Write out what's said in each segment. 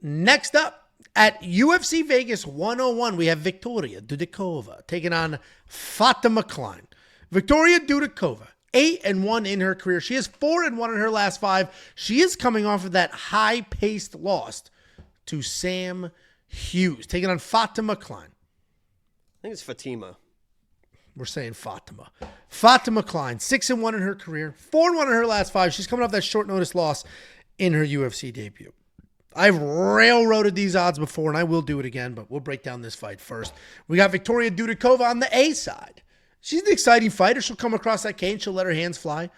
Next up, at UFC Vegas 101, we have Victoria Dudakova taking on Fatima Kline. Victoria Dudakova, 8-1 in her career. She is 4-1 in her last 5. She is coming off of that high-paced loss to Sam Hughes, taking on Fatima Kline. I think it's Fatima. We're saying Fatima. Fatima Kline, 6-1 in her career, 4-1 in her last 5. She's coming off that short notice loss in her UFC debut. I've railroaded these odds before, and I will do it again, but we'll break down this fight first. We got Victoria Dudakova on the A side. She's an exciting fighter. She'll come across that cage, she'll let her hands fly,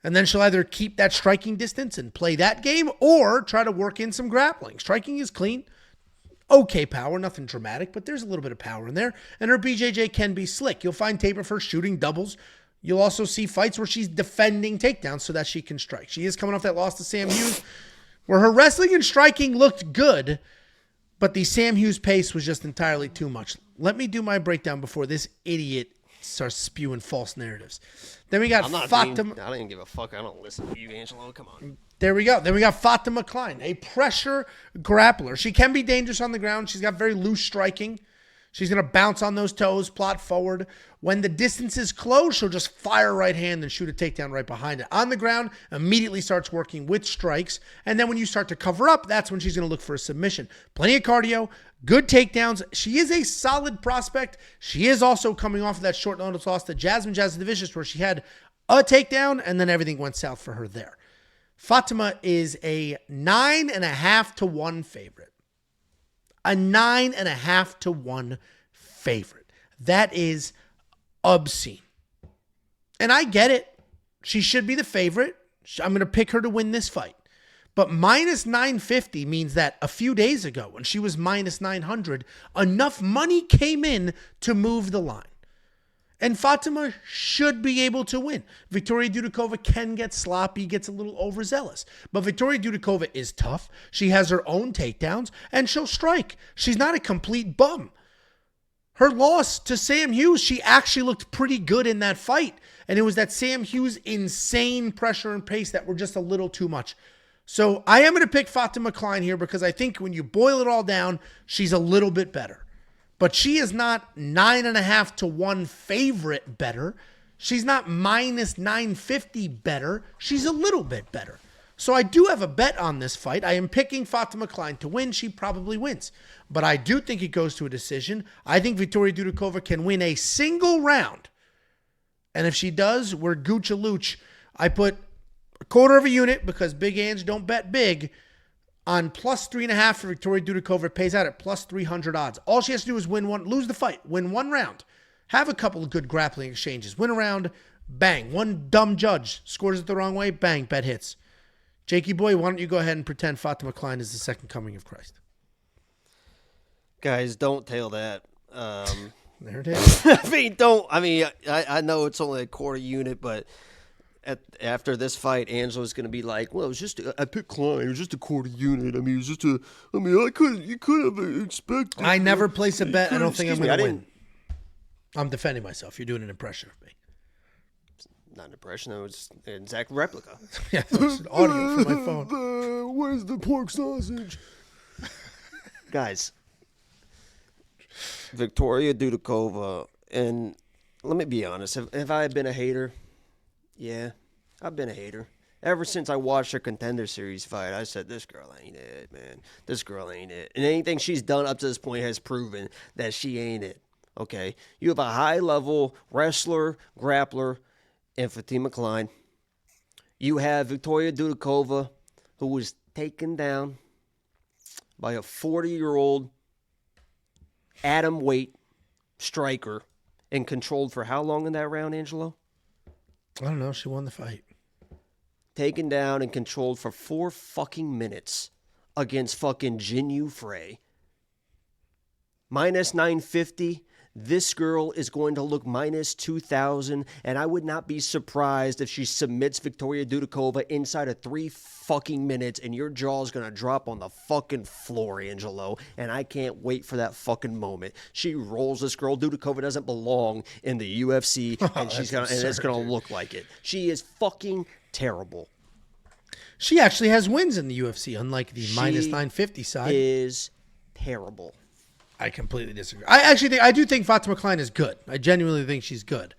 and then she'll either keep that striking distance and play that game or try to work in some grappling. Striking is clean. Okay power, nothing dramatic, but there's a little bit of power in there, and her BJJ can be slick. You'll find tape of her shooting doubles. You'll also see fights where she's defending takedowns so that she can strike. She is coming off that loss to Sam Hughes, where her wrestling and striking looked good, but the Sam Hughes pace was just entirely too much. Let me do my breakdown before this idiot starts spewing false narratives. Then we got Fatima. I don't even give a fuck. I don't listen to you, Angelo. Come on. There we go. Then we got Fatima Kline, a pressure grappler. She can be dangerous on the ground. She's got very loose striking. She's going to bounce on those toes, plot forward. When the distance is close, she'll just fire right hand and shoot a takedown right behind it. On the ground, immediately starts working with strikes. And then when you start to cover up, that's when she's going to look for a submission. Plenty of cardio, good takedowns. She is a solid prospect. She is also coming off of that short notice loss to Jasmine Jasudavicius, where she had a takedown and then everything went south for her there. Fatima is a 9.5-1 favorite. A 9.5-1 favorite. That is obscene. And I get it. She should be the favorite. I'm going to pick her to win this fight. But minus 950 means that a few days ago, when she was minus 900, enough money came in to move the line. And Fatima should be able to win. Victoria Dudakova can get sloppy, gets a little overzealous. But Victoria Dudakova is tough. She has her own takedowns, and she'll strike. She's not a complete bum. Her loss to Sam Hughes, she actually looked pretty good in that fight. And it was that Sam Hughes insane pressure and pace that were just a little too much. So I am going to pick Fatima Kline here because I think when you boil it all down, she's a little bit better. But she is not 9.5-1 favorite better. She's not minus 950 better. She's a little bit better. So I do have a bet on this fight. I am picking Fatima Kline to win. She probably wins. But I do think it goes to a decision. I think Victoria Dudakova can win a single round. And if she does, we're Gooch-a-Looch. I put a quarter of a unit because big hands don't bet big. On plus 3.5 for Victoria Dudakova, it pays out at plus 300 odds. All she has to do is lose the fight, win one round, have a couple of good grappling exchanges, win a round, bang. One dumb judge scores it the wrong way, bang, bet hits. Jakey boy, why don't you go ahead and pretend Fatima Kline is the second coming of Christ? Guys, don't tail that. There it is. I know it's only a quarter unit, but after this fight, Angela's going to be like, well, I picked Kline. It was just a quarter unit. You could have expected. I never place a bet. I don't think I'm going to win. I'm defending myself. You're doing an impression of me. Not an impression. That was an exact replica. Yeah, that was an audio from my phone. Where's the pork sausage? Guys, Victoria Dudakova, and let me be honest. If I had been a hater, yeah, I've been a hater. Ever since I watched her Contender Series fight, I said, this girl ain't it, man. This girl ain't it. And anything she's done up to this point has proven that she ain't it, okay? You have a high-level wrestler, grappler, and Fatima Kline. You have Victoria Dudakova, who was taken down by a 40-year-old atom weight striker and controlled for how long in that round, Angelo? I don't know. She won the fight. Taken down and controlled for 4 fucking minutes against fucking Jinyu Frey. Minus 950. This girl is going to look minus 2,000, and I would not be surprised if she submits Victoria Dudakova inside of 3 fucking minutes, and your jaw is going to drop on the fucking floor, Angelo, and I can't wait for that fucking moment. She rolls this girl. Dudakova doesn't belong in the UFC, and it's going to look like it. She is fucking terrible. She actually has wins in the UFC, unlike the She minus 950 side. Is terrible. I completely disagree. I do think Fatima Kline is good. I genuinely think she's good.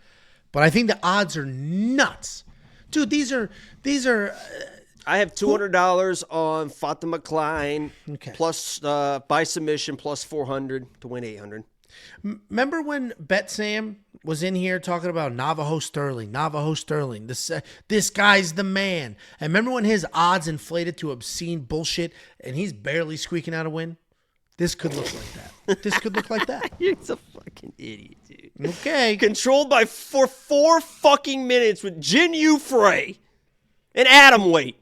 But I think the odds are nuts. Dude, these are I have $200 on Fatima Kline Okay. plus by submission plus 400 to win 800. Remember when Bet Sam was in here talking about Navajo Sterling? This guy's the man. And remember when his odds inflated to obscene bullshit and he's barely squeaking out a win? This could look like that. This could look like that. You're a fucking idiot, dude. Okay. Controlled by for 4 fucking minutes with Jin Yu Frey and Adam Waite.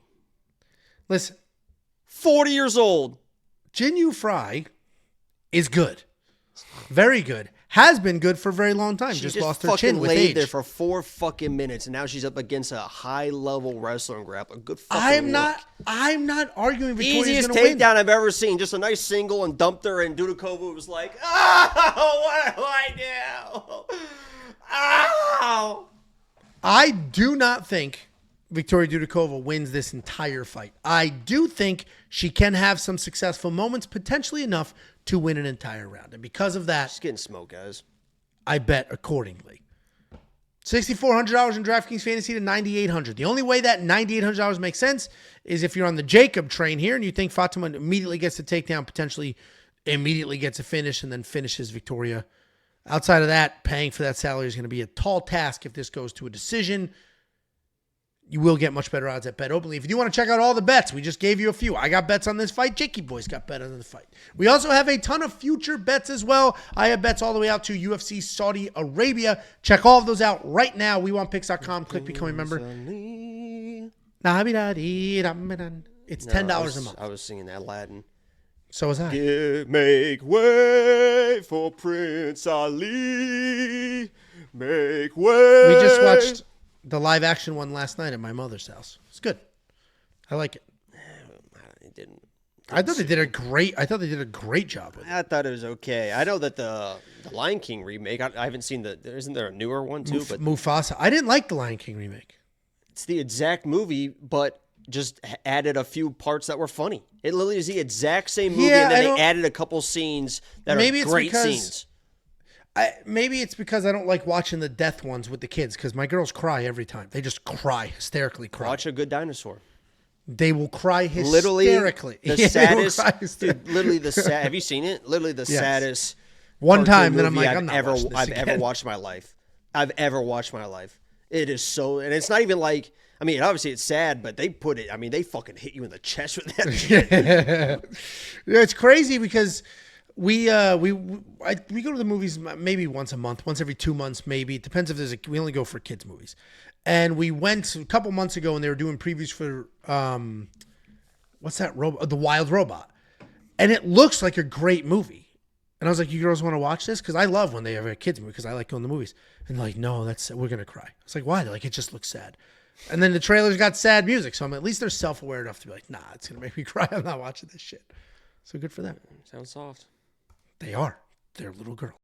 Listen, 40 years old. Jin Yu Fry is good. Very good. Has been good for a very long time. She Just lost her chin with laid age. there for 4 fucking minutes, and now she's up against a high-level wrestler and grappler. Good fucking I'm not arguing Victoria's easiest going to win. takedown I've ever seen. Just a nice single and dumped her, and Dudakova was like, "Oh, what do I do? Ow!" I do not think Victoria Dudakova wins this entire fight. I do think she can have some successful moments, potentially enough to win an entire round. And because of that, She's getting smoked, guys. I bet accordingly. $6,400 in DraftKings Fantasy to $9,800. The only way that $9,800 makes sense is if you're on the Jacob train here and you think Fatima immediately gets a takedown, potentially immediately gets a finish, and then finishes Victoria. Outside of that, paying for that salary is going to be a tall task if this goes to a decision. You will get much better odds at BetOpenly. If you do want to check out all the bets, we just gave you a few. I got bets on this fight. Jakey Boy's got bets on the fight. We also have a ton of future bets as well. I have bets all the way out to UFC Saudi Arabia. Check all of those out right now. WeWantPicks.com. Click Become a Member. It's $10 a month. I was singing that Latin. So was I. Make way for Prince Ali. Make way. We just watched the live action one last night at my mother's house. It's good. I like it. It didn't. I thought they did a great job with it. I thought it was okay. I know that the Lion King remake. I haven't seen isn't there a newer one too? But Mufasa. I didn't like the Lion King remake. it's the exact movie, but just added a few parts that were funny. It literally is the exact same movie, and then they added a couple scenes that are great scenes. Maybe it's because I don't like watching the death ones with the kids because my girls cry every time. They just cry, hysterically cry. Watch A Good Dinosaur. They will cry hysterically. Literally the saddest. Dude, literally the sad. Have you seen it? Literally the saddest. One time, then I'm like, I'm not I've ever watched in my life. I've ever watched in my life. It is so, and it's not even like. I mean, obviously it's sad, but they put it. I mean, they fucking hit you in the chest with that shit. It's crazy because we go to the movies maybe once a month, once every 2 months, maybe. It depends if we only go for kids movies. And we went a couple months ago and they were doing previews for what's that robot? The Wild Robot. And it looks like a great movie. And I was like, you girls want to watch this? Because I love when they have a kids movie because I like going to the movies. And like, no, we're gonna cry. It's like, why? They're like, it just looks sad. And then the trailers got sad music, so at least they're self-aware enough to be like, nah, it's gonna make me cry. I'm not watching this shit. So good for them. Sounds soft. They are. They're little girls.